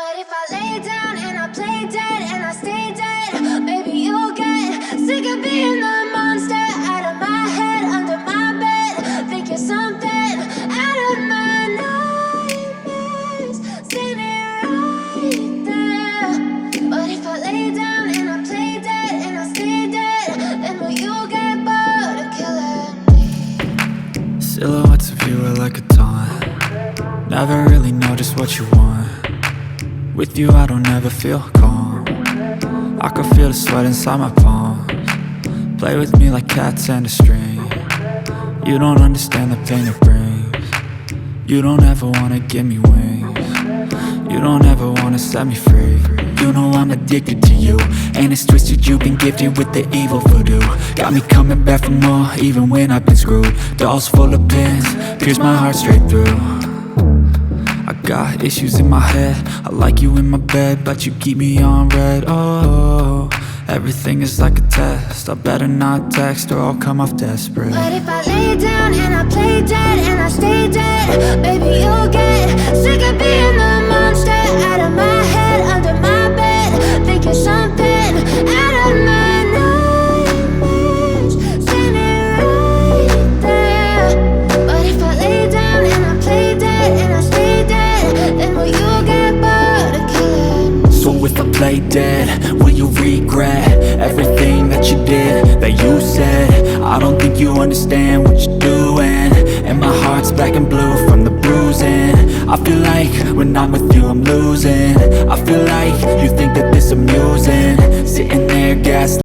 But if I lay down and I play dead and I stay dead, maybe you'll get sick of being the monster out of my head, under my bed. Think you're something out of my nightmares, standing right there. But if I lay down and I play dead and I stay dead, then will you get bored of killing me? Silhouettes of you are like a taunt. Never really know just what you want. With you I don't ever feel calm. I can feel the sweat inside my palms. Play with me like cats and a string. You don't understand the pain it brings. You don't ever wanna give me wings. You don't ever wanna set me free. You know I'm addicted to you, and it's twisted, you've been gifted with the evil voodoo. Got me coming back for more, even when I've been screwed. Dolls full of pins, pierce my heart straight through. I got issues in my head, I like you in my bed, but you keep me on red. Oh, everything is like a test, I better not text or I'll come off desperate. But if I lay down and I play dead and I stay dead, baby you'll get sick of being the monster out of my head, under my bed. Think you're something out of my nightmares, standing right there. But if I lay down and I play dead and I stay dead, then will you get bored of killing me? So if I play dead, will you regret everything that you did, that you said? I don't think you understand what you're doing, and my heart's black and blue from the bruising. I feel like when I'm with you I'm losing. I feel like you think that this amusing, sitting there gas